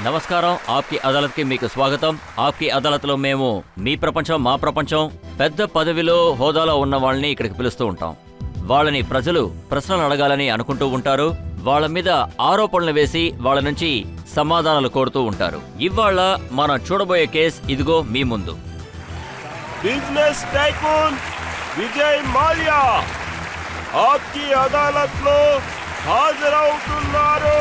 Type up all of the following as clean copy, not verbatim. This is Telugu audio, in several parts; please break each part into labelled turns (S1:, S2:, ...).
S1: నమస్కారం. ఆప్కి అదాలత్కి మీకు స్వాగతం. ఆప్కి అదాలత్లో మేము మీ ప్రపంచం మా ప్రపంచం పెద్ద పదవిలో హోదాలో ఉన్న వాళ్ళని ఇక్కడికి పిలుస్తూ ఉంటాం. వాళ్ళని ప్రజలు ప్రశ్నలు అడగాలని అనుకుంటూ ఉంటారు. వాళ్ళ మీద ఆరోపణలు వేసి వాళ్ళ నుంచి సమాధానాలు కోరుతూ ఉంటారు. ఇవాళ మనం చూడబోయే కేసు ఇదిగో మీ ముందు.
S2: బిజినెస్ టైకూన్ విజయ్ మాల్యా ఆప్కి అదాలత్లో హాజరవుతున్నారు.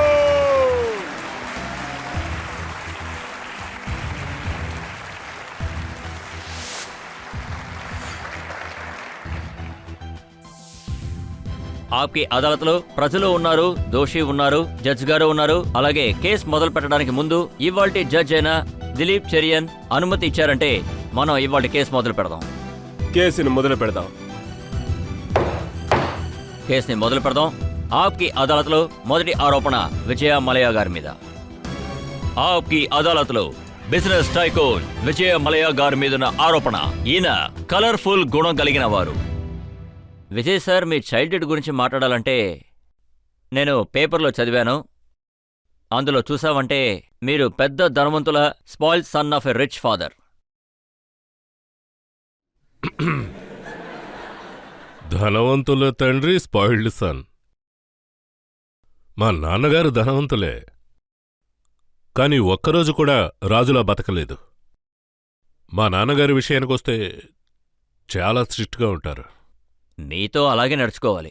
S1: ఆప్కి అదాలత్లో ప్రజలు ఉన్నారు, దోషి ఉన్నారు, జడ్జ్ గారు ఉన్నారు. అలాగే కేసు మొదలు పెట్టడానికి ముందు ఇవాల్టి జడ్జ్ అయిన దిలీప్ చెరియన్ అనుమతి ఇచ్చారంటే మనం ఇవాల్టి కేసు మొదలు పెడదాం.
S2: కేసుని మొదలు పెడదాం.
S1: కేసుని మొదలు పెడదాం. ఆప్కి అదాలత్లో మొదటి ఆరోపణ విజయ మలయా గారి మీద. ఆప్కి అదాలత్లో బిజినెస్ టైకూన్ విజయ మలయా గారి మీదున్న ఆరోపణ. ఈయన కలర్ఫుల్ గుణం కలిగిన వారు. విజయ్ సార్, మీ చైల్డ్హుడ్ గురించి మాట్లాడాలంటే నేను పేపర్లో చదివాను. అందులో చూసావంటే మీరు పెద్ద ధనవంతుల spoiled son of a rich father.
S3: ధనవంతుల తండ్రి స్పాయిల్డ్ సన్. మా నాన్నగారు ధనవంతులే, కాని ఒక్కరోజు కూడా రాజులా బతకలేదు. మా నాన్నగారి విషయానికొస్తే చాలా స్ట్రిక్ట్గా ఉంటారు.
S1: మీతో అలాగే నడుచుకోవాలి.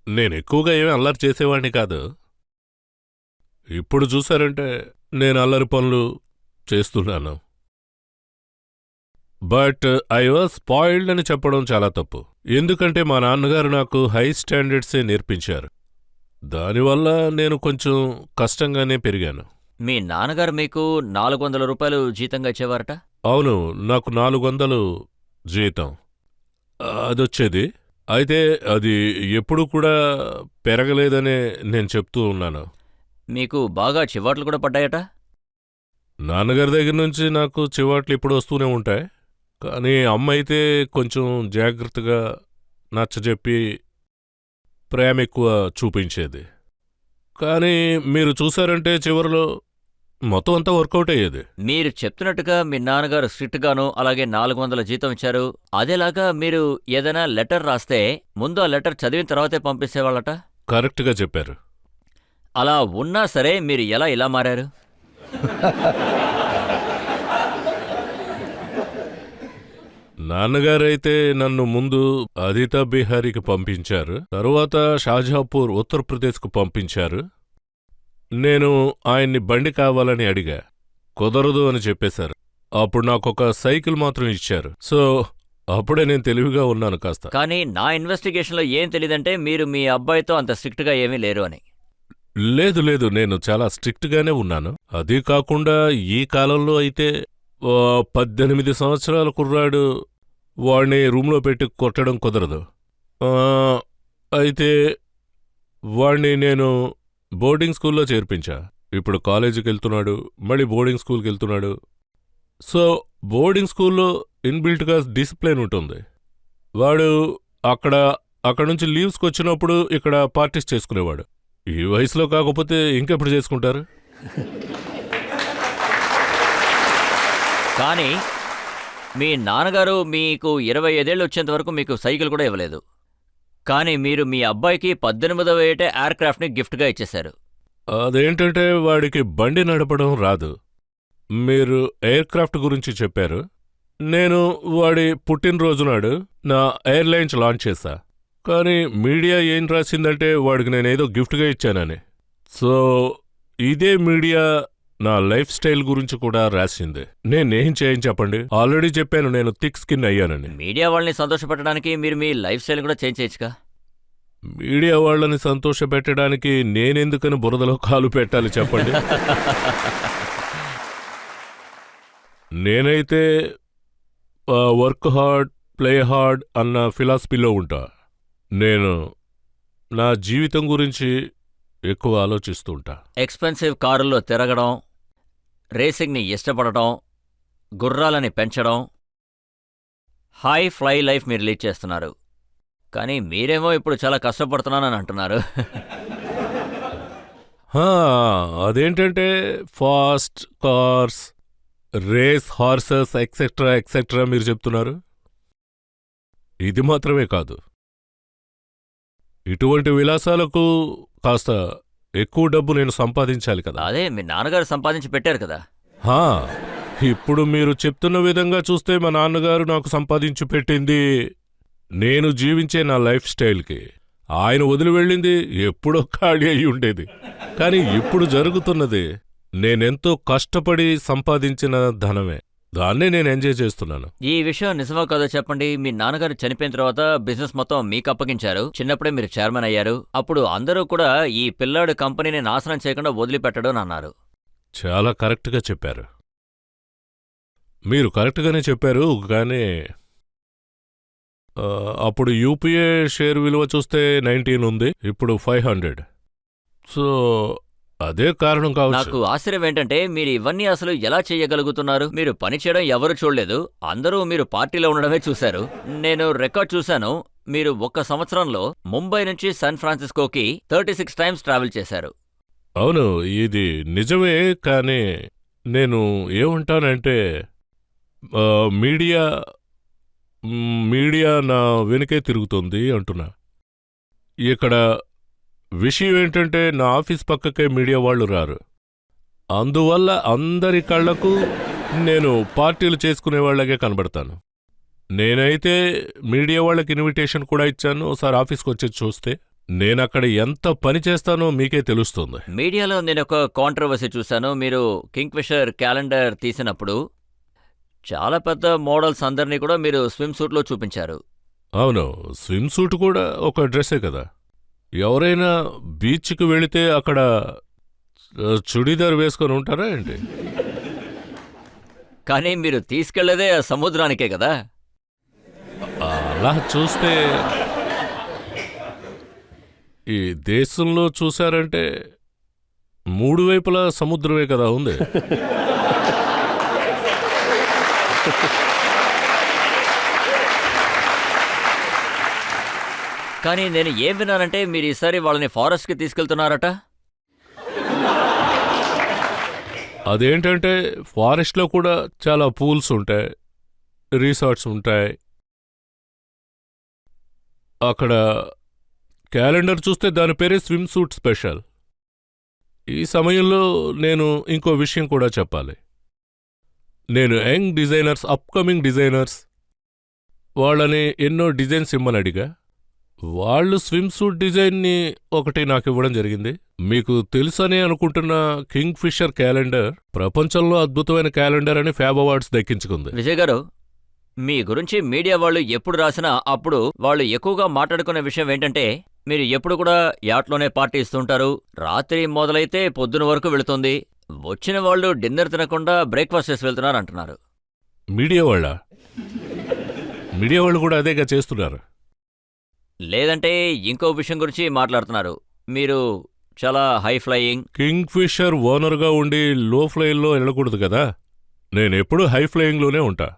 S3: నేనెక్కువగా ఏమీ అల్లరి చేసేవాణ్ణి కాదు. ఇప్పుడు చూశారంటే నేను అల్లరి పనులు చేస్తున్నాను. బట్ ఐ వాజ్ స్పాయిల్డ్ అని చెప్పడం చాలా తప్పు. ఎందుకంటే మా నాన్నగారు నాకు హై స్టాండర్డ్సే నేర్పించారు. దానివల్ల నేను కొంచెం కష్టంగానే పెరిగాను.
S1: మీ నాన్నగారు మీకు 400 రూపాయలు జీతంగా ఇచ్చేవారట?
S3: అవును, నాకు 400 జీతం అదొచ్చేది. అయితే అది ఎప్పుడు కూడా పెరగలేదనే నేను చెప్తూ ఉన్నాను.
S1: మీకు బాగా చివాట్లు కూడా పడ్డాయట?
S3: నాన్నగారి దగ్గర నుంచి నాకు చివాట్లు ఇప్పుడు వస్తూనే ఉంటాయి. కానీ అమ్మ అయితే కొంచెం జాగ్రత్తగా నచ్చజెప్పి ప్రేమ ఎక్కువ చూపించేది. కానీ మీరు చూశారంటే చివరిలో మొత్తం అంతా వర్కౌట్ అయ్యేది.
S1: మీరు చెప్తున్నట్టుగా మీ నాన్నగారు స్ట్రిక్ట్గాను అలాగే 400 జీతం ఇచ్చారు. అదేలాగా మీరు ఏదైనా లెటర్ రాస్తే ముందు ఆ లెటర్ చదివిన తర్వాతే పంపిస్తేవాళ్ళట?
S3: కరెక్ట్గా చెప్పారు.
S1: అలా ఉన్నా సరే మీరు ఎలా ఇలా మారారు?
S3: నాన్నగారైతే నన్ను ముందు ఆదిత్య బిహారీకి పంపించారు. తరువాత షాజహాపూర్ ఉత్తరప్రదేశ్కు పంపించారు. నేను ఆయన్ని బండి కావాలని అడిగా. కుదరదు అని చెప్పేశారు. అప్పుడు నాకొక సైకిల్ మాత్రం ఇచ్చారు. సో అప్పుడే నేను తెలివిగా ఉన్నాను కాస్త.
S1: కానీ నా ఇన్వెస్టిగేషన్లో ఏం తెలియదంటే మీరు మీ అబ్బాయితో అంత స్ట్రిక్ట్గా ఏమీ లేరు అని.
S3: లేదు లేదు, నేను చాలా స్ట్రిక్ట్గానే ఉన్నాను. అదీ కాకుండా ఈ కాలంలో అయితే 18 సంవత్సరాల కుర్రాడు వాడిని రూమ్లో పెట్టి కొట్టడం కుదరదు. అయితే వాణ్ణి నేను బోర్డింగ్ స్కూల్లో చేర్పించా. ఇప్పుడు కాలేజీకి వెళ్తున్నాడు, మళ్ళీ బోర్డింగ్ స్కూల్కి వెళ్తున్నాడు. సో బోర్డింగ్ స్కూల్లో ఇన్బిల్ట్గా డిసిప్లిన్ ఉంటుంది. వాడు అక్కడ నుంచి లీవ్స్కి వచ్చినప్పుడు ఇక్కడ పార్టీస్ చేసుకునేవాడు. ఈ వయసులో కాకపోతే ఇంకెప్పుడు చేసుకుంటారు?
S1: కానీ మీ నాన్నగారు మీకు 25 ఏళ్ళు వచ్చేంత వరకు మీకు సైకిల్ కూడా ఇవ్వలేదు. కానీ మీరు మీ అబ్బాయికి 18వ ఏటే ఎయిర్క్రాఫ్ట్ని గిఫ్ట్గా ఇచ్చేశారు.
S3: అదేంటంటే వాడికి బండి నడపడం రాదు. మీరు ఎయిర్క్రాఫ్ట్ గురించి చెప్పారు. నేను వాడి పుట్టినరోజునాడు నా ఎయిర్లైన్స్ లాంచ్ చేశా. కానీ మీడియా ఏం రాసిందంటే వాడికి నేనేదో గిఫ్ట్గా ఇచ్చానని. సో ఇదే మీడియా నా లైఫ్ స్టైల్ గురించి కూడా రాసింది. నేనేం చేయని చెప్పండి? ఆల్రెడీ చెప్పాను నేను థిక్ స్కిన్ అయ్యానని.
S1: మీడియా వాళ్ళని సంతోషపెట్టడానికి మీరు మీ లైఫ్ స్టైల్ కూడా చేంజ్ చేయొచ్చుగా.
S3: మీడియా వాళ్ళని సంతోషపెట్టడానికి నేనెందుకని బురదలో కాలు పెట్టాలి చెప్పండి? నేనైతే వర్క్ హార్డ్ ప్లే హార్డ్ అన్న ఫిలాసఫీలో ఉంటా. నేను నా జీవితం గురించి ఎక్కువ ఆలోచిస్తుంటా.
S1: ఎక్స్పెన్సివ్ కారుల్లో తిరగడం, రేసింగ్ని ఇష్టపడటం, గుర్రాలని పెంచడం, హై ఫ్లై లైఫ్ మీరు లీడ్ చేస్తున్నారు. కానీ మీరేమో ఇప్పుడు చాలా కష్టపడుతున్నానని అంటున్నారు.
S3: హా, అదేంటంటే fast cars, race horses etcetera etcetera మీరు చెప్తున్నారు. ఇది మాత్రమే కాదు, ఇటువంటి విలాసాలకు కాస్త ఎక్కువ డబ్బు నేను సంపాదించాలి కదా.
S1: అదే మీ నాన్నగారు సంపాదించి పెట్టారు కదా.
S3: హా, ఇప్పుడు మీరు చెప్తున్న విధంగా చూస్తే మా నాన్నగారు నాకు సంపాదించి పెట్టింది నేను జీవించే నా లైఫ్ స్టైల్కి. ఆయన వదిలి వెళ్ళింది ఎప్పుడో ఖాళీ అయి ఉండేది. కానీ ఇప్పుడు జరుగుతున్నది నేనెంతో కష్టపడి సంపాదించిన ధనమే. దాన్నే నేను ఎంజాయ్ చేస్తున్నాను.
S1: ఈ విషయం నిజమో కాదో చెప్పండి. మీ నాన్నగారు చనిపోయిన తర్వాత బిజినెస్ మొత్తం మీకు అప్పగించారు. చిన్నప్పుడే మీరు చైర్మన్ అయ్యారు. అప్పుడు అందరూ కూడా ఈ పిల్లాడు కంపెనీని నాశనం చేయకుండా వదిలిపెట్టడు అని అన్నారు.
S3: చాలా కరెక్ట్గా చెప్పారు. మీరు కరెక్ట్గానే చెప్పారు. కానీ అప్పుడు యూపీఏ షేర్ విలువ చూస్తే 19 ఉంది, ఇప్పుడు 500. సో అదే కారణం కావచ్చు.
S1: నాకు ఆశ్చర్యం ఏంటంటే మీరు ఇవన్నీ అసలు ఎలా చేయగలుగుతున్నారు? మీరు పని చేయడం ఎవరు చూడలేదు, అందరూ మీరు పార్టీలో ఉండడమే చూశారు. నేను రికార్డ్ చూశాను, మీరు ఒక్క సంవత్సరంలో ముంబై నుంచి శాన్ ఫ్రాన్సిస్కోకి 36 టైమ్స్ ట్రావెల్ చేశారు.
S3: అవును, ఇది నిజమే. కానీ నేను ఏమంటానంటే మీడియా నా వెనుకే తిరుగుతుంది అంటున్నా. ఇక్కడ విషయం ఏంటంటే నా ఆఫీస్ పక్కకే మీడియా వాళ్ళు రారు. అందువల్ల అందరి కళ్లకు నేను పార్టీలు చేసుకునేవాళ్లగే కనబడతాను. నేనైతే మీడియా వాళ్ళకి ఇన్విటేషన్ కూడా ఇచ్చాను. ఒకసారి ఆఫీస్కి వచ్చి చూస్తే నేనక్కడ ఎంత పని చేస్తానో మీకే తెలుస్తుంది.
S1: మీడియాలో నేను ఒక కాంట్రవర్సీ చూశాను. మీరు కింగ్ఫిషర్ క్యాలెండర్ తీసినప్పుడు చాలా పెద్ద మోడల్స్ అందరినీ కూడా మీరు స్విమ్ సూట్లో చూపించారు.
S3: అవును, స్విమ్ సూట్ కూడా ఒక డ్రెస్సే కదా. ఎవరైనా బీచ్కి వెళితే అక్కడ చుడీదార్ వేసుకొని ఉంటారా ఏంటి?
S1: కానీ మీరు తీసుకెళ్లేదే సముద్రానికే కదా.
S3: అలా చూస్తే ఈ దేశంలో చూశారంటే 3 వైపులా సముద్రమే కదా ఉంది.
S1: కానీ నేను ఏం విన్నానంటే మీరు ఈసారి వాళ్ళని ఫారెస్ట్కి తీసుకెళ్తున్నారట.
S3: అదేంటంటే ఫారెస్ట్లో కూడా చాలా పూల్స్ ఉంటాయి, రిసార్ట్స్ ఉంటాయి. అక్కడ క్యాలెండర్ చూస్తే దాని పేరే స్విమ్ సూట్ స్పెషల్. ఈ సమయంలో నేను ఇంకో విషయం కూడా చెప్పాలి. నేను యంగ్ డిజైనర్స్, అప్కమింగ్ డిజైనర్స్ వాళ్ళని ఎన్నో డిజైన్స్ ఇమ్మని అడిగా. వాళ్ళు స్విమ్ సూట్ డిజైన్ని ఒకటి నాకు ఇవ్వడం జరిగింది. మీకు తెలుసనే అనుకుంటున్న కింగ్ ఫిషర్ క్యాలెండర్ ప్రపంచంలో అద్భుతమైన క్యాలెండర్ అని ఫ్యాబ్ అవార్డ్స్ దక్కించుకుంది.
S1: విజయ్ గారు, మీ గురించి మీడియా వాళ్ళు ఎప్పుడు రాసినా అప్పుడు వాళ్ళు ఎక్కువగా మాట్లాడుకునే విషయం ఏంటంటే మీరు ఎప్పుడు కూడా యాట్లోనే పార్టీ ఇస్తుంటారు. రాత్రి మొదలైతే పొద్దున వరకు వెళుతుంది. వచ్చిన వాళ్ళు డిన్నర్ తినకుండా బ్రేక్ఫాస్ట్ చేసి వెళ్తున్నారు అంటున్నారు.
S3: మీడియా వాళ్ళు కూడా అదేగా చేస్తున్నారు.
S1: లేదంటే ఇంకో విషయం గురించి మాట్లాడుతున్నారు. మీరు చాలా హై ఫ్లయింగ్.
S3: కింగ్ ఫిషర్ ఓనర్గా ఉండి లో ఫ్లైల్లో వెళ్ళకూడదు కదా. నేనెప్పుడూ హై ఫ్లయింగ్లోనే ఉంటా.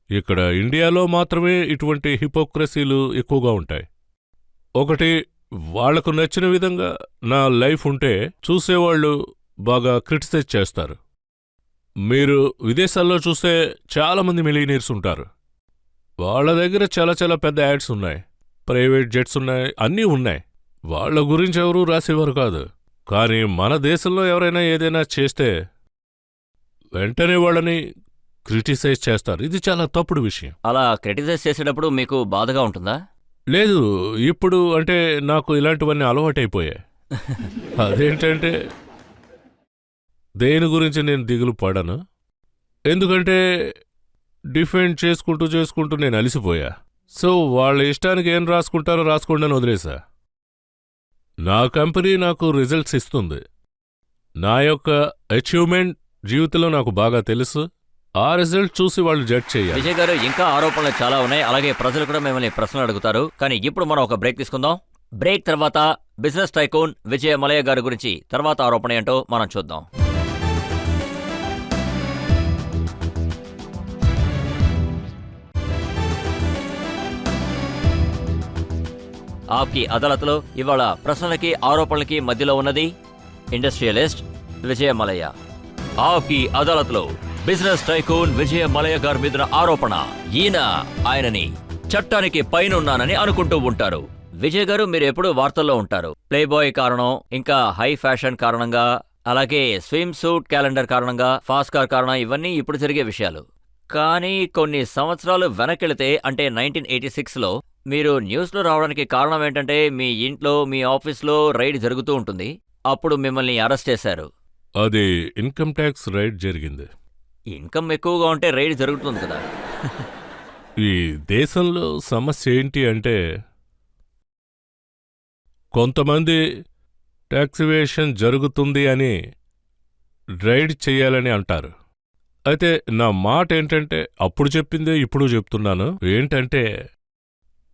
S3: ఇక్కడ ఇండియాలో మాత్రమే ఇటువంటి హిపోక్రసీలు ఎక్కువగా ఉంటాయి. ఒకటి, వాళ్లకు నచ్చిన విధంగా నా లైఫ్ ఉంటే చూసేవాళ్లు బాగా క్రిటిసైజ్ చేస్తారు. మీరు విదేశాల్లో చూస్తే చాలామంది మిలియనీర్స్ ఉంటారు. వాళ్ళ దగ్గర చాలా చాలా పెద్ద యాడ్స్ ఉన్నాయి, ప్రైవేట్ జెట్స్ ఉన్నాయి, అన్నీ ఉన్నాయి. వాళ్ల గురించి ఎవరూ రాసేవారు కాదు. కానీ మన దేశంలో ఎవరైనా ఏదైనా చేస్తే వెంటనే వాళ్ళని క్రిటిసైజ్ చేస్తారు. ఇది చాలా తప్పుడు విషయం.
S1: అలా క్రిటిసైజ్ చేసేటప్పుడు మీకు బాధగా ఉంటుందా?
S3: లేదు, ఇప్పుడు అంటే నాకు ఇలాంటివన్నీ అలవాటైపోయాయి. అదేంటంటే దేని గురించి నేను దిగులు పడను. ఎందుకంటే డిఫెండ్ చేసుకుంటూ నేను అలిసిపోయా. సో వాళ్ళ ఇష్టానికి ఏం రాసుకుంటారో రాసుకోండి అని వదిలేసా. నా కంపెనీ నాకు రిజల్ట్స్ ఇస్తుంది. నా యొక్క అచీవ్మెంట్ జీవితంలో నాకు బాగా తెలుసు. ఆ రిజల్ట్ చూసి వాళ్ళు జడ్జ్ చేయాలి.
S1: విజయ్ గారు, ఇంకా ఆరోపణలు చాలా ఉన్నాయి. అలాగే ప్రజలు కూడా మిమ్మల్ని ప్రశ్నలు అడుగుతారు. కానీ ఇప్పుడు మనం ఒక బ్రేక్ తీసుకుందాం. బ్రేక్ తర్వాత బిజినెస్ టైకూన్ విజయ మలయ గారి గురించి తర్వాత ఆరోపణ ఏంటో మనం చూద్దాం. ఆప్కి అదాలత్లో ఇవాళ ప్రశ్నలకి ఆరోపణలకి మధ్యలో ఉన్నది ఇండస్ట్రియలిస్ట్ విజయ మలయ. ఆప్కి అదాలత్లో బిజినెస్ టైకూన్ విజయ మలయ గారి మీద ఆరోపణ. ఆయనని చట్టానికి పైన ఉన్నానని అనుకుంటూ ఉంటారు. విజయ్ గారు, మీరు ఎప్పుడూ వార్తల్లో ఉంటారు. ప్లేబాయ్ కారణం, ఇంకా హై ఫ్యాషన్ కారణంగా, అలాగే స్విమ్ సూట్ క్యాలెండర్ కారణంగా, ఫాస్ట్ కార్ కారణం, ఇవన్నీ ఇప్పుడు జరిగే విషయాలు. కానీ కొన్ని సంవత్సరాలు వెనకెళితే, అంటే 1986లో మీరు న్యూస్లో రావడానికి కారణం ఏంటంటే మీ ఇంట్లో, మీ ఆఫీస్లో రైడ్ జరుగుతూ ఉంటుంది. అప్పుడు మిమ్మల్ని అరెస్ట్ చేశారు.
S3: అది ఇన్కమ్ ట్యాక్స్ రైడ్ జరిగింది.
S1: ఇన్కమ్ ఎక్కువగా ఉంటే రైడ్ జరుగుతుంది కదా.
S3: ఈ దేశంలో సమస్య ఏంటి అంటే కొంతమంది ట్యాక్సివేషన్ జరుగుతుంది అని రైడ్ చెయ్యాలని అంటారు. అయితే నా మాట ఏంటంటే, అప్పుడు చెప్పిందే ఇప్పుడు చెప్తున్నాను ఏంటంటే,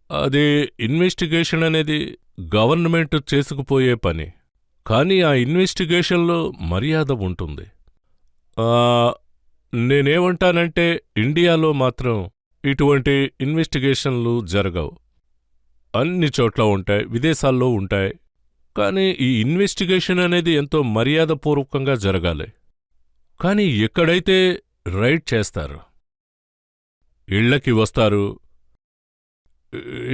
S3: అది ఇన్వెస్టిగేషన్ అనేది గవర్నమెంట్ చేసుకుపోయే పని. కానీ ఆ ఇన్వెస్టిగేషన్లో మర్యాద ఉంటుంది. నేనేమంటానంటే, ఇండియాలో మాత్రం ఇటువంటి ఇన్వెస్టిగేషన్లు జరగవు. అన్ని చోట్ల ఉంటాయి, విదేశాల్లో ఉంటాయి. కానీ ఈ ఇన్వెస్టిగేషన్ అనేది ఎంతో మర్యాదపూర్వకంగా జరగాలి. కానీ ఎక్కడైతే రైడ్ చేస్తారు, ఇళ్లకి వస్తారు,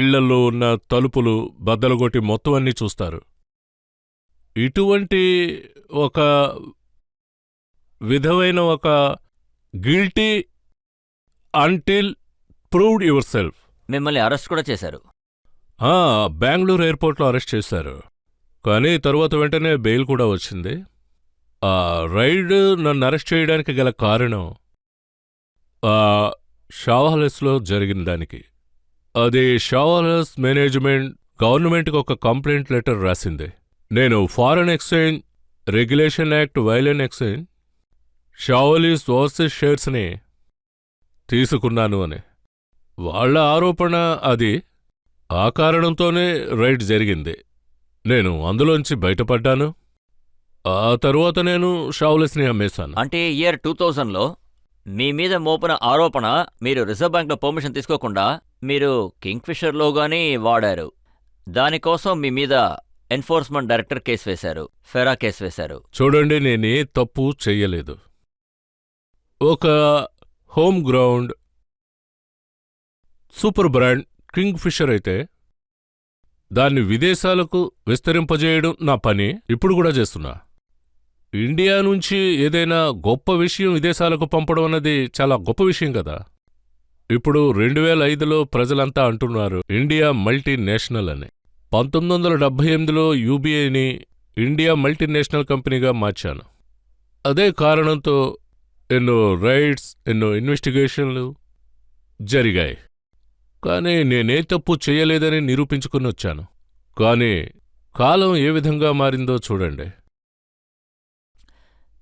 S3: ఇళ్లలో ఉన్న తలుపులు బద్దలుగొట్టి మొత్తం అన్నీ చూస్తారు. ఇటువంటి ఒక విధమైన ఒక guilty until proved your self.
S1: మిమ్మల్ని అరెస్ట్ కూడా చేశారు.
S3: బెంగళూరు ఎయిర్పోర్ట్లో అరెస్ట్ చేశారు. కానీ తరువాత వెంటనే బెయిల్ కూడా వచ్చింది. ఆ రైడ్ నన్ను అరెస్ట్ చేయడానికి గల కారణం షావాలెస్లో జరిగిన దానికి. అది షావాలెస్ మేనేజ్మెంట్ గవర్నమెంట్కి ఒక కంప్లైంట్ లెటర్ రాసింది. నేను Foreign Exchange Regulation Act violation exchange షావలీస్ ఓవర్సీస్ షేర్స్ని తీసుకున్నాను అని. వాళ్ల ఆరోపణ అది. ఆ కారణంతోనే రైడ్ జరిగింది. నేను అందులోంచి బయటపడ్డాను. ఆ తరువాత నేను షావలీస్ని అమ్మేశాను.
S1: అంటే ఇయర్ 2000లో మీ మీద మోపిన ఆరోపణ, మీరు రిజర్వ్ బ్యాంక్లో పర్మిషన్ తీసుకోకుండా మీరు కింగ్ఫిషర్లో గానీ వాడారు. దానికోసం మీ మీద ఎన్ఫోర్స్మెంట్ డైరెక్టర్ కేసు వేశారు, ఫెరా కేసు వేశారు.
S3: చూడండి, నేనే తప్పు చెయ్యలేదు. ఒక home ground super brand Kingfisher అయితే దాన్ని విదేశాలకు విస్తరింపజేయడం నా పని. ఇప్పుడు కూడా చేస్తున్నా. ఇండియా నుంచి ఏదైనా గొప్ప విషయం విదేశాలకు పంపడం అన్నది చాలా గొప్ప విషయం కదా. ఇప్పుడు 2005లో ప్రజలంతా అంటున్నారు ఇండియా మల్టీనేషనల్ అని. 1978లో యూబీఐని ఇండియా మల్టీనేషనల్ కంపెనీగా మార్చాను. అదే కారణంతో ఎన్నో రైడ్స్, ఎన్నో ఇన్వెస్టిగేషన్లు జరిగాయి. కానీ నేనే తప్పు చెయ్యలేదని నిరూపించుకుని వచ్చాను. కానీ కాలం ఏ విధంగా మారిందో చూడండి.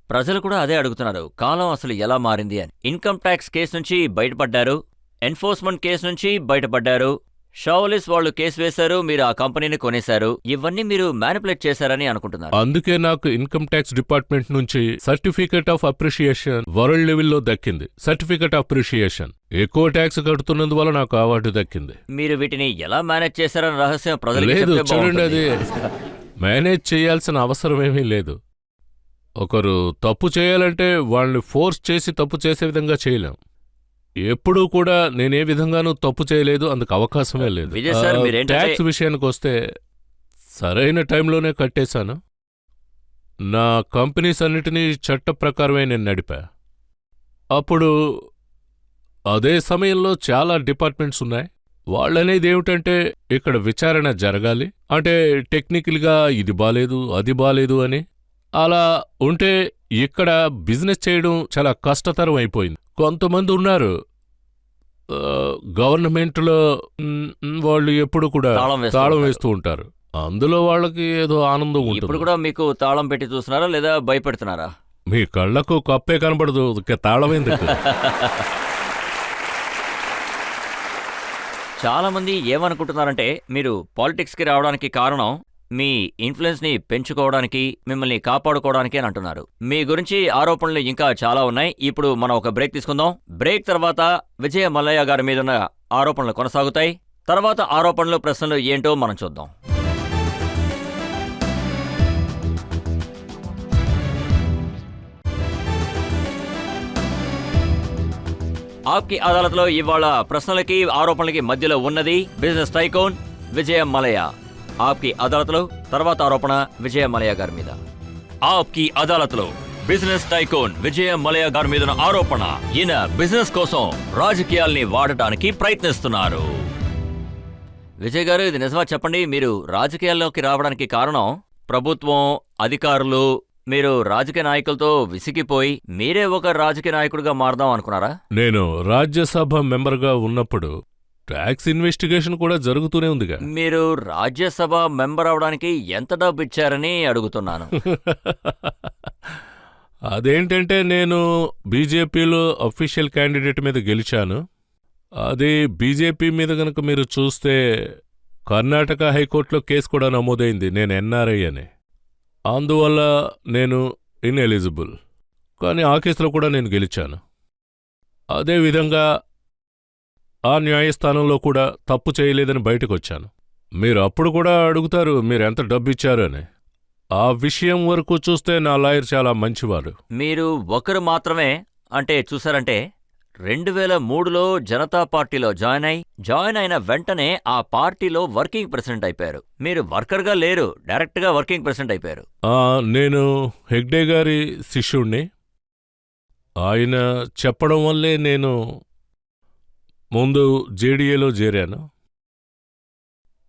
S1: ప్రజలు కూడా అదే అడుగుతున్నారు, కాలం అసలు ఎలా మారింది అని. ఇన్కమ్ ట్యాక్స్ కేసు నుంచి బయటపడ్డారు, ఎన్ఫోర్స్మెంట్ కేసు నుంచి బయటపడ్డారు, షావలీస్ వాళ్ళు కేసు వేశారు, మీరు ఆ కంపెనీని కొనేశారు. ఇవన్నీ మీరు మ్యానిపులేట్ చేశారని అనుకుంటున్నారు.
S3: అందుకే నాకు ఇన్కమ్ ట్యాక్స్ డిపార్ట్మెంట్ నుంచి సర్టిఫికేట్ ఆఫ్ అప్రిషియేషన్ వరల్డ్ లెవెల్లో దక్కింది. Certificate of appreciation. ఎక్కువ ట్యాక్స్ కడుతున్నందువల్ల నాకు అవార్డు దక్కింది.
S1: మీరు వీటిని ఎలా మేనేజ్ చేశారని రహస్యం ప్రజలకు
S3: లేదు.
S1: చెప్తే
S3: చూడండి,
S1: బాగుంటుంది.
S3: అది మేనేజ్ చేయాల్సిన అవసరమేమీ లేదు. ఒకరు తప్పు చేయాలంటే వాళ్ళని ఫోర్స్ చేసి తప్పు చేసే విధంగా చేయలేం. ఎప్పుడూ కూడా నేనే విధంగానూ తప్పు చేయలేదు, అందుకు అవకాశమే లేదు.
S1: విజయ్ సార్, మీరేంటంటే
S3: ట్యాక్స్ విషయానికి వస్తే సరైన టైంలోనే కట్టేశాను. నా కంపెనీస్ అన్నిటినీ చట్ట ప్రకారమే నేను నడిపా. అప్పుడు అదే సమయంలో చాలా డిపార్ట్మెంట్స్ ఉన్నాయి. వాళ్ళనేది ఏమిటంటే, ఇక్కడ విచారణ జరగాలి అంటే టెక్నికల్గా ఇది బాలేదు, అది బాలేదు అని. అలా ఉంటే ఇక్కడ బిజినెస్ చేయడం చాలా కష్టతరం అయిపోయింది. కొంతమంది ఉన్నారు గవర్నమెంట్లో, వాళ్ళు ఎప్పుడు కూడా తాళం వేస్తూ ఉంటారు. అందులో వాళ్ళకి ఏదో ఆనందం ఉంటుంది.
S1: ఇప్పుడు కూడా మీకు తాళం పెట్టి చూస్తున్నారా లేదా భయపెడుతున్నారా?
S3: మీ కళ్ళకు కప్పే కనబడదు, తాళం ఎందుకు?
S1: చాలా మంది ఏమనుకుంటున్నారంటే, మీరు పాలిటిక్స్కి రావడానికి కారణం మీ ఇన్ఫ్లుయెన్స్ని పెంచుకోవడానికి, మిమ్మల్ని కాపాడుకోవడానికి అని అంటున్నారు. మీ గురించి ఆరోపణలు ఇంకా చాలా ఉన్నాయి. ఇప్పుడు మనం ఒక బ్రేక్ తీసుకుందాం. బ్రేక్ తర్వాత విజయ మల్లయ్య గారి మీదున్న ఆరోపణలు కొనసాగుతాయి. తర్వాత ఆరోపణలు, ప్రశ్నలు ఏంటో మనం చూద్దాం. ఆప్కి అదాలత్లో ఇవాళ ప్రశ్నలకి ఆరోపణలకి మధ్యలో ఉన్నది బిజినెస్ టైకోన్ విజయ మలయ. ఆప్కి అదాలత్లో తర్వాత ఆరోపణ విజయ మలయ గారి మీద. ఆప్కి అదాలత్లో బిజినెస్ టైకోన్ విజయ మలయ గారి మీద ఆరోపణ, ఈయన బిజినెస్ కోసం రాజకీయాల్ని వాడటానికి ప్రయత్నిస్తున్నారు. విజయ్ గారు, ఇది నిజమా చెప్పండి? మీరు రాజకీయాల్లోకి రావడానికి కారణం ప్రభుత్వం, అధికారులు, మీరు రాజకీయ నాయకులతో విసిగిపోయి మీరే ఒక రాజకీయ నాయకుడిగా మారదాం అనుకున్నారా?
S3: నేను రాజ్యసభ మెంబర్గా ఉన్నప్పుడు ట్యాక్స్ ఇన్వెస్టిగేషన్ కూడా జరుగుతూనే ఉందిగా.
S1: మీరు రాజ్యసభ మెంబర్ అవడానికి ఎంత డబ్బు ఇచ్చారని అడుగుతున్నాను.
S3: అదేంటంటే నేను బీజేపీలో అఫీషియల్ క్యాండిడేట్ మీద గెలిచాను. అది బీజేపీ మీద గనక మీరు చూస్తే కర్ణాటక హైకోర్టులో కేసు కూడా నమోదైంది, నేను ఎన్ఆర్ఐ అని. అందువల్ల నేను ఇన్ఎలిజిబుల్. కానీ ఆ కేసులో కూడా నేను గెలిచాను. అదేవిధంగా ఆ న్యాయస్థానంలో కూడా తప్పు చేయలేదని బయటకు వచ్చాను. మీరు అప్పుడు కూడా అడుగుతారు మీరు ఎంత డబ్బు ఇచ్చారు అని. ఆ విషయం వరకు చూస్తే నా లాయర్ చాలా మంచివారు.
S1: మీరు ఒకరు మాత్రమే అంటే చూసారంటే 2003లో జనతా పార్టీలో జాయిన్ అయిన వెంటనే ఆ పార్టీలో వర్కింగ్ ప్రెసిడెంట్ అయిపోయారు. మీరు వర్కర్గా లేరు, డైరెక్ట్గా వర్కింగ్ ప్రెసిడెంట్ అయిపోయారు.
S3: నేను హెగ్డే గారి శిష్యుణ్ణి. ఆయన చెప్పడం వల్లే నేను ముందు జేడీఏలో చేరాను.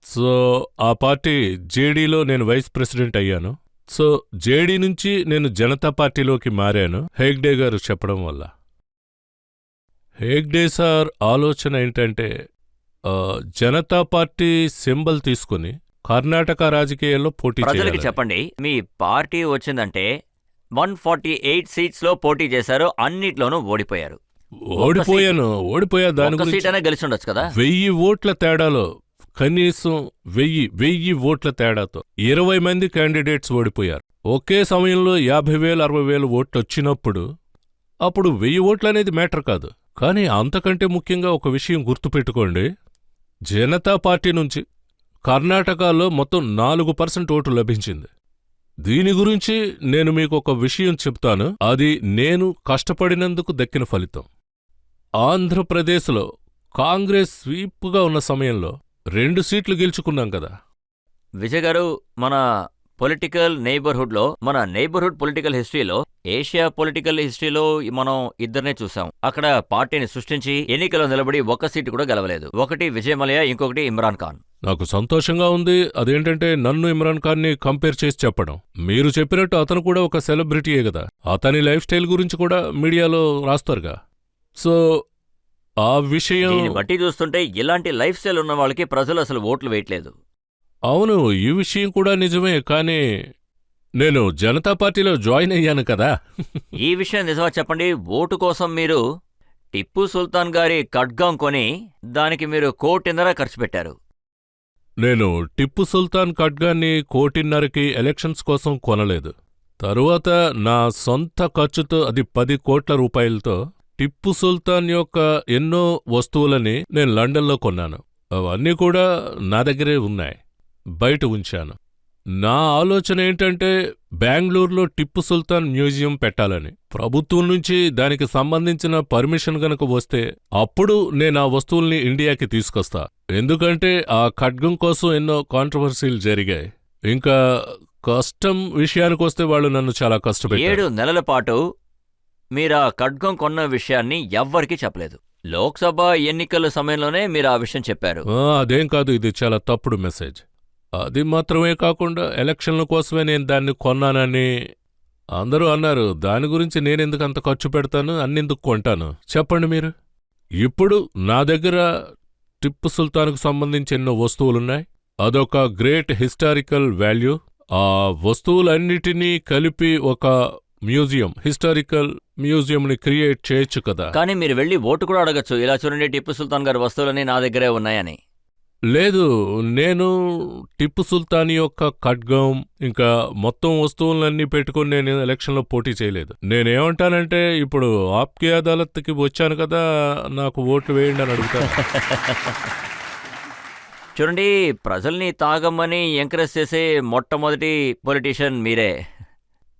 S3: సో ఆ పార్టీ జేడీలో నేను వైస్ ప్రెసిడెంట్ అయ్యాను. సో జేడీ నుంచి నేను జనతా పార్టీలోకి మారాను హెగ్డే గారు చెప్పడం వల్ల. హెగ్డే సార్ ఆలోచన ఏంటంటే జనతా పార్టీ సింబల్ తీసుకుని కర్ణాటక రాజకీయాల్లో పోటీ
S1: ప్రజలకి
S3: చేయాలని.
S1: చెప్పండి, మీ పార్టీ వచ్చిందంటే 148 సీట్స్ లో పోటీ చేశారు, అన్నిట్లోనూ ఓడిపోయారు.
S3: ఓడిపోయా దాని
S1: ఒక్క
S3: గురించి.
S1: సీట్ అయినా గెలిచి ఉండొచ్చు కదా.
S3: 1000 ఓట్ల తేడాలో, కనీసం 1000 ఓట్ల తేడాతో 20 మంది క్యాండిడేట్స్ ఓడిపోయారు. ఒకే సమయంలో 50,000 60,000 ఓట్లు వచ్చినప్పుడు అప్పుడు 1000 ఓట్లు అనేది మ్యాటర్ కాదు. కానీ అంతకంటే ముఖ్యంగా ఒక విషయం గుర్తుపెట్టుకోండి, జనతా పార్టీ నుంచి కర్ణాటకలో మొత్తం 4% ఓటు లభించింది. దీని గురించి నేను మీకు ఒక విషయం చెప్తాను, అది నేను కష్టపడినందుకు దక్కిన ఫలితం. ఆంధ్రప్రదేశ్లో కాంగ్రెస్ స్వీప్గా ఉన్న సమయంలో 2 సీట్లు గెలుచుకున్నాం కదా.
S1: విజయ్ గారు, మన పొలిటికల్ నైబర్హుడ్లో, మన నైబర్హుడ్ పొలిటికల్ హిస్టరీలో, ఏషియా పొలిటికల్ హిస్టరీలో మనం ఇద్దరినే చూసాం. అక్కడ పార్టీని సృష్టించి ఎన్నికల్లో నిలబడి ఒక్క సీటు కూడా గెలవలేదు. ఒకటి విజయ్ మలయ, ఇంకొకటి ఇమ్రాన్ ఖాన్.
S3: నాకు సంతోషంగా ఉంది. అదేంటంటే నన్ను ఇమ్రాన్ ఖాన్ని కంపేర్ చేసి చెప్పడం. మీరు చెప్పినట్టు అతను కూడా ఒక సెలబ్రిటీయే కదా. అతని లైఫ్ స్టైల్ గురించి కూడా మీడియాలో రాస్తారుగా. సో ఆ విషయం
S1: దీన్ని బట్టి చూస్తుంటే ఇలాంటి లైఫ్ స్టైల్ ఉన్న వాళ్ళకి ప్రజలు అసలు ఓట్లు వేయట్లేదు.
S3: అవును, ఈ విషయం కూడా నిజమే. కానీ నేను జనతా పార్టీలో జాయిన్ అయ్యాను కదా.
S1: ఈ విషయం నిజమా చెప్పండి? ఓటు కోసం మీరు టిప్పు సుల్తాన్ గారి ఖడ్గం కొని దానికి మీరు 1.5 కోటి ఖర్చు పెట్టారు.
S3: నేను టిప్పు సుల్తాన్ ఖడ్గాన్ని 1.5 కోటికి ఎలక్షన్స్ కోసం కొనలేదు. తరువాత నా సొంత ఖర్చుతో, అది 10 కోట్ల రూపాయలతో, టిప్పు సుల్తాన్ యొక్క ఎన్నో వస్తువులని నేను లండన్లో కొన్నాను. అవన్నీ కూడా నా దగ్గరే ఉన్నాయి, బయట ఉంచాను. నా ఆలోచన ఏంటంటే బెంగళూరులో టిప్పు సుల్తాన్ మ్యూజియం పెట్టాలని. ప్రభుత్వం నుంచి దానికి సంబంధించిన పర్మిషన్ గనక వస్తే అప్పుడు నేను ఆ వస్తువుల్ని ఇండియాకి తీసుకొస్తా. ఎందుకంటే ఆ ఖడ్గం కోసం ఎన్నో కాంట్రవర్సీలు జరిగాయి. ఇంకా కష్టం విషయానికొస్తే వాళ్ళు నన్ను చాలా కష్టపెట్టారు.
S1: 7 నెలల పాటు మీరు ఆ ఖడ్గం కొన్న విషయాన్ని ఎవ్వరికీ చెప్పలేదు. లోక్సభ ఎన్నికల సమయంలోనే మీరు ఆ విషయం చెప్పారు.
S3: అదేం కాదు, ఇది చాలా తప్పుడు మెసేజ్. అది మాత్రమే కాకుండా ఎలక్షన్ల కోసమే నేను దాన్ని కొన్నానని అందరూ అన్నారు. దాని గురించి నేనెందుకు అంత ఖర్చు పెడతాను, అన్నెందుకు కొంటాను చెప్పండి మీరు. ఇప్పుడు నా దగ్గర టిప్పు సుల్తాన్కు సంబంధించి ఎన్నో వస్తువులున్నాయి. అదొక గ్రేట్ హిస్టారికల్ వాల్యూ. ఆ వస్తువులన్నిటినీ కలిపి ఒక మ్యూజియం, హిస్టారికల్ మ్యూజియంని క్రియేట్ చేయొచ్చు కదా.
S1: కానీ మీరు వెళ్ళి ఓటు కూడా అడగచ్చు, ఇలా చూడండి టిప్పు సుల్తాన్ గారి వస్తువులన్నీ నా దగ్గరే ఉన్నాయని.
S3: లేదు, నేను టిప్పు సుల్తాన్ యొక్క ఖడ్గం ఇంకా మొత్తం వస్తువులన్నీ పెట్టుకుని నేను ఎలక్షన్లో పోటీ చేయలేదు. నేనేమంటానంటే ఇప్పుడు ఆప్కి అదాలత్కి వచ్చాను కదా, నాకు ఓట్లు వేయండి అని అడుగుతాను.
S1: చూడండి, ప్రజల్ని తాగమ్మని ఎంకరేజ్ చేసే మొట్టమొదటి పొలిటీషియన్ మీరే.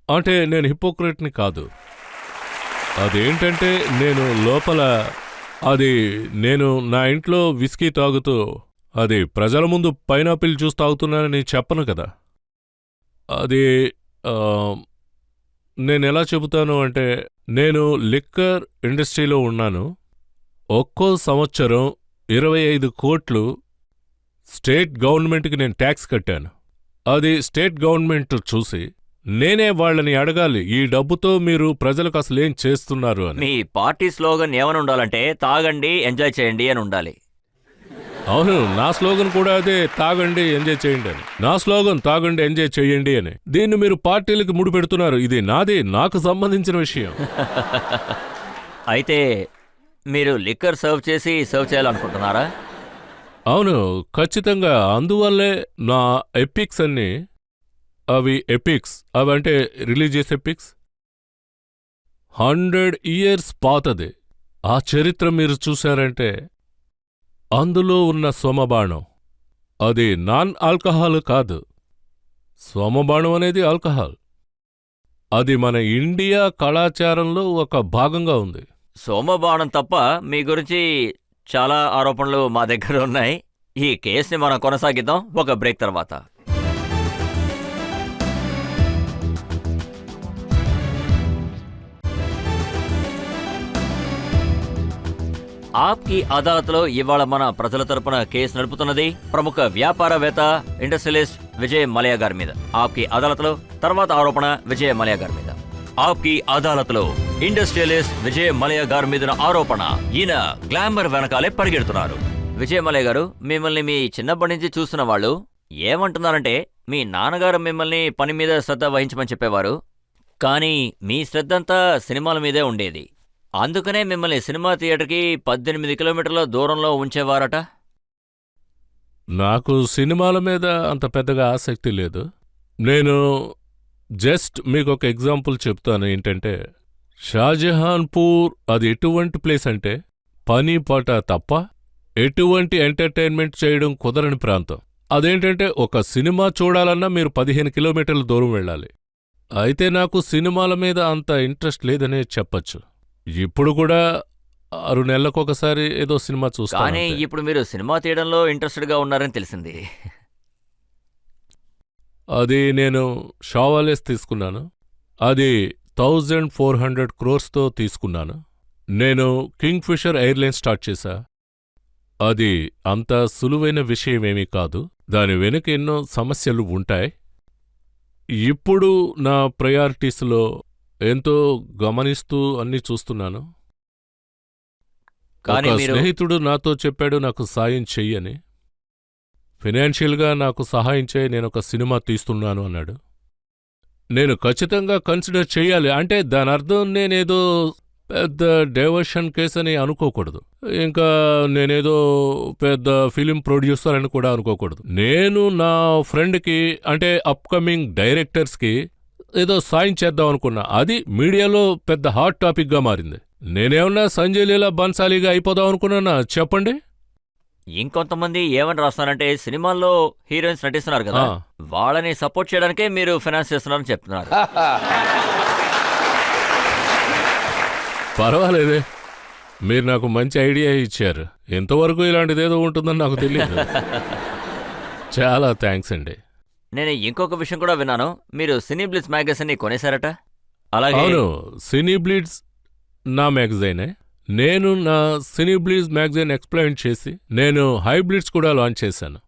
S3: అంటే నేను హిపోక్రెట్ని కాదు. అదేంటంటే నేను లోపల అది నేను నా ఇంట్లో విస్కీ తాగుతూ అది ప్రజల ముందు పైనాపిల్ జ్యూస్ తాగుతున్నానని చెప్పను కదా. అది ఆ, నేనెలా చెబుతాను అంటే, నేను లిక్కర్ ఇండస్ట్రీలో ఉన్నాను. ఒక్కో సంవత్సరం 25 కోట్లు స్టేట్ గవర్నమెంట్కి నేను ట్యాక్స్ కట్టాను. అది స్టేట్ గవర్నమెంట్ చూసి నేనే వాళ్ళని అడగాలి, ఈ డబ్బుతో మీరు ప్రజలకు అసలేం చేస్తున్నారు అని.
S1: మీ పార్టీ స్లోగన్ ఏమని ఉండాలంటే తాగండి ఎంజాయ్ చేయండి అని ఉండాలి.
S3: అవును, నా స్లోగన్ కూడా అదే, తాగండి ఎంజాయ్ చేయండి అని. నా స్లోగన్ తాగండి ఎంజాయ్ చేయండి అని. దీన్ని మీరు పార్టీలకు ముడిపెడుతున్నారు. ఇది నాది, నాకు సంబంధించిన విషయం.
S1: అయితే మీరు లిక్కర్ సర్వ్ చేయాలనుకుంటున్నారా?
S3: అవును, ఖచ్చితంగా. అందువల్లే నా ఎపిక్స్ అన్ని అవి ఎపిక్స్, అవంటే రిలీజియస్ ఎపిక్స్ 100 years పాతది. ఆ చరిత్ర మీరు చూశారంటే అందులో ఉన్న సోమబాణం అది నాన్ ఆల్కహాల్ కాదు. సోమబాణం అనేది ఆల్కహాల్. అది మన ఇండియా కళాచారంలో ఒక భాగంగా ఉంది.
S1: సోమబాణం తప్ప మీ గురించి చాలా ఆరోపణలు మా దగ్గర ఉన్నాయి. ఈ కేసుని మనం కొనసాగిద్దాం ఒక బ్రేక్ తర్వాత. ఆప్కి అదాలత్లో ఇవాళ మన ప్రజల తరపున కేసు నడుపుతున్నది ప్రముఖ వ్యాపారవేత్త ఇండస్ట్రియలిస్ట్ విజయ్ మలయా గారి మీద. ఆప్కి అదాలత్లో తర్వాత ఆరోపణ విజయ్ మలయా గారి మీద. ఆప్కి అదాలత్లో ఇండస్ట్రియలిస్ట్ విజయ్ మలయా గారి మీద ఆరోపణ. ఈయన గ్లామర్ వెనకాలే పరిగెడుతున్నారు. విజయ్ మలయా గారు, మిమ్మల్ని మీ చిన్నప్పటి నుంచి చూస్తున్న వాళ్ళు ఏమంటున్నారంటే, మీ నాన్నగారు మిమ్మల్ని పని మీద శ్రద్ధ వహించమని చెప్పేవారు, కానీ మీ శ్రద్ధంతా సినిమాల మీదే ఉండేది. అందుకనే మిమ్మల్ని సినిమా థియేటర్కి 18 కిలోమీటర్ల దూరంలో ఉంచేవారట.
S3: నాకు సినిమాల మీద అంత పెద్దగా ఆసక్తి లేదు. నేను జస్ట్ మీకొక ఎగ్జాంపుల్ చెప్తాను. ఏంటంటే, షాజహాన్పూర్ అది ఎటువంటి ప్లేస్ అంటే పని పాట తప్ప ఎటువంటి ఎంటర్టైన్మెంట్ చేయడం కుదరని ప్రాంతం. అదేంటంటే, ఒక సినిమా చూడాలన్నా మీరు 15 కిలోమీటర్ల దూరం వెళ్ళాలి. అయితే నాకు సినిమాల మీద అంత ఇంట్రెస్ట్ లేదనే చెప్పచ్చు. ఇప్పుడు కూడా 6 నెలలకొకసారి ఏదో సినిమా చూస్తాను.
S1: కానీ ఇప్పుడు మీరు సినిమా తీయడంలో ఇంట్రెస్టెడ్గా ఉన్నారని తెలిసింది.
S3: అది నేను షావాలేస్ తీసుకున్నాను. అది 1400 crores తీసుకున్నాను. నేను కింగ్ ఫిషర్ ఎయిర్లైన్స్ స్టార్ట్ చేశా. అది అంత సులువైన విషయమేమీ కాదు. దాని వెనుక ఎన్నో సమస్యలు ఉంటాయి. ఇప్పుడు నా ప్రయారిటీస్లో ఎంతో గమనిస్తూ అన్నీ చూస్తున్నాను.
S1: కానీ
S3: ఒక
S1: మీరు
S3: స్నేహితుడు నాతో చెప్పాడు నాకు సాయం చెయ్యని. ఫినాన్షియల్గా నాకు సహాయం చేయి, నేనొక సినిమా తీస్తున్నాను అన్నాడు. నేను ఖచ్చితంగా కన్సిడర్ చెయ్యాలి. అంటే దాని అర్థం నేనేదో పెద్ద డైవర్షన్ కేసు అని అనుకోకూడదు. ఇంకా నేనేదో పెద్ద ఫిలిం ప్రొడ్యూసర్ అని కూడా అనుకోకూడదు. నేను నా ఫ్రెండ్కి, అంటే అప్కమింగ్ డైరెక్టర్స్కి ఏదో సాయం చేద్దాం అనుకున్నా. అది మీడియాలో పెద్ద హాట్ టాపిక్గా మారింది. నేనేమన్నా సంజయ్ లీలా బన్సాలీగా అయిపోదాం అనుకున్నానా చెప్పండి?
S1: ఇంకొంతమంది ఏమని రాస్తున్నారంటే, సినిమాల్లో హీరోయిన్స్ నటిస్తున్నారు కదా, వాళ్ళని సపోర్ట్ చేయడానికే మీరు ఫైనాన్స్ చేస్తున్నారని చెప్తున్నారు.
S3: పర్వాలేదే, మీరు నాకు మంచి ఐడియా ఇచ్చారు. ఎంతవరకు ఇలాంటిదేదో ఉంటుందని నాకు తెలియదు. చాలా థ్యాంక్స్ అండి.
S1: నేను ఇంకొక విషయం కూడా విన్నాను, మీరు సినీ బ్లిట్జ్ మ్యాగజైన్ని కొనేశారట. అలాగే
S3: అవును, సినీ బ్లిట్జ్ నా మ్యాగజైనే. నేను నా సినీ బ్లిట్జ్ మ్యాగజైన్ ఎక్స్ప్లెయిన్ చేసి నేను హైబ్లిడ్స్ కూడా లాంచ్ చేశాను.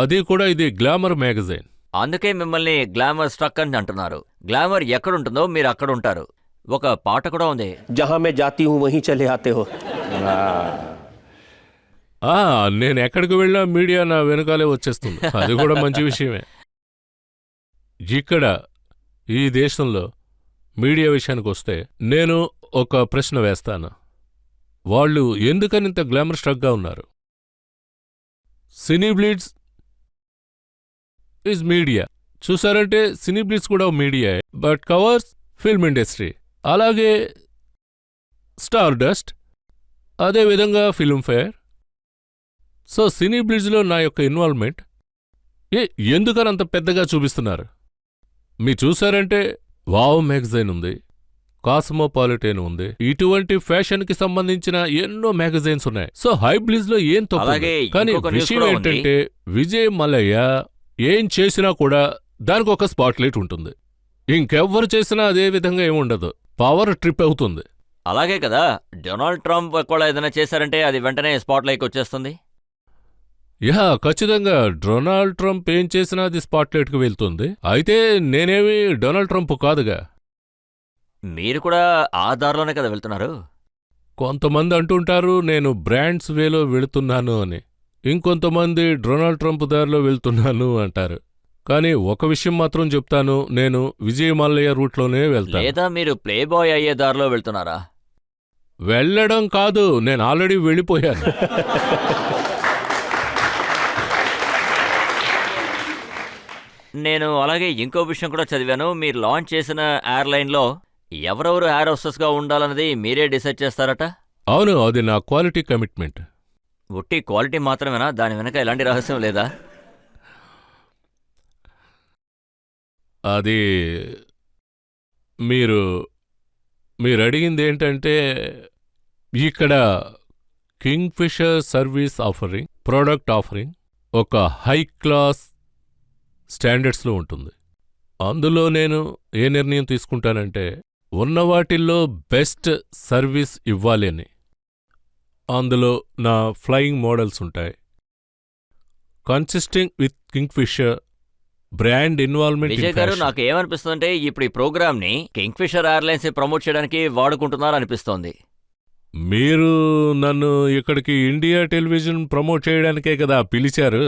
S3: అది కూడా ఇది గ్లామర్ మ్యాగజైన్.
S1: అందుకే మిమ్మల్ని గ్లామర్ స్ట్రక్ అని అంటున్నారు. గ్లామర్ ఎక్కడుంటుందో మీరు అక్కడ ఉంటారు. ఒక పాట కూడా ఉంది,
S4: जहां मैं जाती हूं वहीं चले आते हो.
S3: నేను ఎక్కడికి వెళ్ళినా మీడియా నా వెనకాలే వచ్చేస్తుంది. అది కూడా మంచి విషయమే. ఇక్కడ ఈ దేశంలో మీడియా విషయానికి వస్తే నేను ఒక ప్రశ్న వేస్తాను. వాళ్ళు ఎందుకనింత గ్లామర్ స్ట్రక్గా ఉన్నారు? సినీ బ్లిట్జ్ ఈజ్ మీడియా. చూసారంటే సినీ బ్లిట్జ్ కూడా media, but covers film industry. అలాగే స్టార్ డస్ట్, అదేవిధంగా ఫిల్మ్ఫేర్. సో సినీ బ్లిట్జ్లో నా యొక్క ఇన్వాల్వ్మెంట్ ఎందుకని అంత పెద్దగా చూపిస్తున్నారు? మీరు చూసారంటే వావ్ మ్యాగజైన్ ఉంది, కాస్మోపాలిటన్ ఉంది. ఇటువంటి ఫ్యాషన్ కి సంబంధించిన ఎన్నో మ్యాగజైన్స్ ఉన్నాయి. సో హైబ్లిజ్ లో ఏం తప్పు
S1: అలాగే
S3: లేదు. కానీ
S1: ఇంకొక న్యూస్
S3: విషయం
S1: కూడా ఉంది.
S3: ఏంటంటే విజయ్ మల్లయ్య ఏం చేసినా కూడా దానికి ఒక స్పాట్లైట్ ఉంటుంది. ఇంకెవ్వరు చేసినా అదే విధంగా ఏముండదు. పవర్ ట్రిప్ అవుతుంది.
S1: అలాగే కదా, డొనాల్డ్ ట్రంప్ కూడా ఏదైనా చేశారంటే అది వెంటనే స్పాట్ లైక్ వచ్చేస్తుంది.
S3: యా, ఖచ్చితంగా డొనాల్డ్ ట్రంప్ ఏం చేసినా అది స్పాట్లైట్కి వెళ్తుంది. అయితే నేనేమి డొనాల్డ్ ట్రంప్ కాదుగా.
S1: మీరు కూడా ఆ దారిలోనే కదా వెళ్తున్నారు.
S3: కొంతమంది అంటుంటారు నేను బ్రాండ్స్ వేలో వెళుతున్నాను అని. ఇంకొంతమంది డొనాల్డ్ ట్రంప్ దారిలో వెళ్తున్నాను అంటారు. కానీ ఒక విషయం మాత్రం చెప్తాను, నేను విజయ్ మల్లయ్య రూట్లోనే వెళ్తాను.
S1: లేదా మీరు ప్లే బాయ్ అయ్యే దారిలో వెళ్తున్నారా?
S3: వెళ్ళడం కాదు, నేను ఆల్రెడీ వెళ్ళిపోయాను.
S1: నేను అలాగే ఇంకో విషయం కూడా చదివాను. మీరు లాంచ్ చేసిన ఎయిర్లైన్లో ఎవరెవరు ఎయిర్ హోస్టెస్గా ఉండాలన్నది మీరే డిసైడ్ చేస్తారట.
S3: అవును, అది నా క్వాలిటీ కమిట్మెంట్.
S1: ఒట్టి క్వాలిటీ మాత్రమేనా? దాని వెనక ఎలాంటి రహస్యం లేదా?
S3: అది మీరు అడిగింది ఏంటంటే, ఇక్కడ Kingfisher service offering, product offering ఒక హై క్లాస్ స్టాండర్డ్స్లో ఉంటుంది. అందులో నేను ఏ నిర్ణయం తీసుకుంటానంటే, ఉన్న వాటిల్లో బెస్ట్ సర్వీస్ ఇవ్వాలి అని. అందులో నా ఫ్లయింగ్ మోడల్స్ ఉంటాయి. Consisting with Kingfisher brand involvement.
S1: Vijay గారు, నాకు ఏమనిపిస్తుందంటే ఇప్పుడు ఈ ప్రోగ్రామ్ని కింగ్ ఫిషర్ ఎయిర్లైన్స్ ప్రమోట్ చేయడానికి వాడుకుంటున్నారు అనిపిస్తోంది.
S3: మీరు నన్ను ఇక్కడికి ఇండియా టెలివిజన్ ప్రమోట్ చేయడానికే కదా పిలిచారు.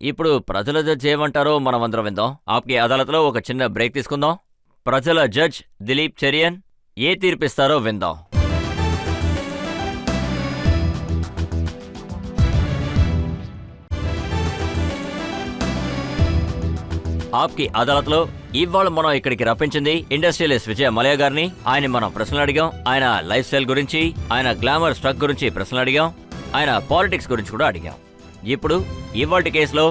S1: ఇప్పుడు ప్రజల జడ్జ్ ఏమంటారో మనమందరం విందాం. ఆప్కి అదాలత్లో ఒక చిన్న బ్రేక్ తీసుకుందాం. ప్రజల జడ్జ్ దిలీప్ చెరియన్ ఏ తీర్పిస్తారో విందాం. ఆప్కి అదాలత్లో ఇవాళ మనం ఇక్కడికి రప్పించింది ఇండస్ట్రియలిస్ట్ విజయ్ మల్లయ్య గారిని. ఆయన మనం ప్రశ్నలు అడిగాం. ఆయన లైఫ్ స్టైల్ గురించి, ఆయన గ్లామర్ స్ట్రక్ గురించి ప్రశ్నలు అడిగాం. ఆయన పాలిటిక్స్ గురించి కూడా అడిగాం. ఇప్పుడు ఇవాల్టి కేసులో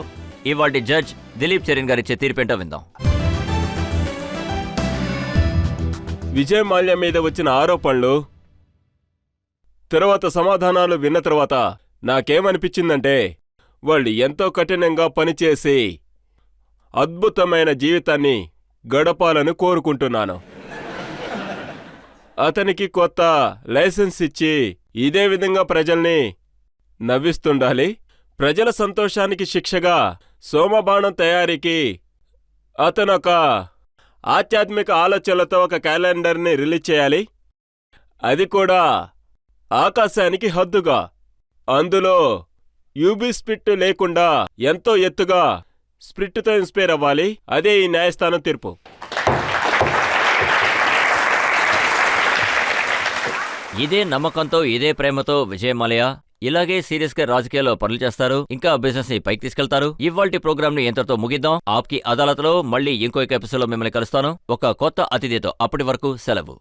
S1: ఇవాల్టి జడ్జ్ దిలీప్ చెరియన్ గారిచ్చే తీర్పేంటో విందాం.
S2: విజయ్ మాల్యా మీద వచ్చిన ఆరోపణలు తర్వాత సమాధానాలు విన్న తర్వాత నాకేమనిపించిందంటే, వాళ్ళు ఎంతో కఠినంగా పనిచేసి అద్భుతమైన జీవితాన్ని గడపాలని కోరుకుంటున్నాను. అతనికి కొత్త లైసెన్స్ ఇచ్చి ఇదే విధంగా ప్రజల్ని నవ్విస్తుండాలి. ప్రజల సంతోషానికి శిక్షగా సోమబాణం తయారీకి అతనొక ఆధ్యాత్మిక ఆలోచనలతో ఒక క్యాలెండర్ని రిలీజ్ చేయాలి. అది కూడా ఆకాశానికి హద్దుగా. అందులో యూబీ స్ప్రిట్ లేకుండా ఎంతో ఎత్తుగా స్ప్రిట్తో ఇన్స్పైర్ అవ్వాలి. అదే ఈ న్యాయస్థానం తీర్పు.
S1: ఇదే నమ్మకంతో, ఇదే ప్రేమతో విజయ్ మల్లయ్య ఇలాగే సీరియస్ గా రాజకీయాల్లో పనులు చేస్తారు, ఇంకా బిజినెస్ ని పైకి తీసుకెళ్తారు. ఇవాల్టి ప్రోగ్రామ్ ని ఎంతతో ముగిద్దాం. ఆప్కి అదాలత్లో మళ్ళీ ఇంకో ఎపిసోడ్ లో మిమ్మల్ని కలుస్తాను ఒక కొత్త అతిథితో. అప్పటి వరకు సెలవు.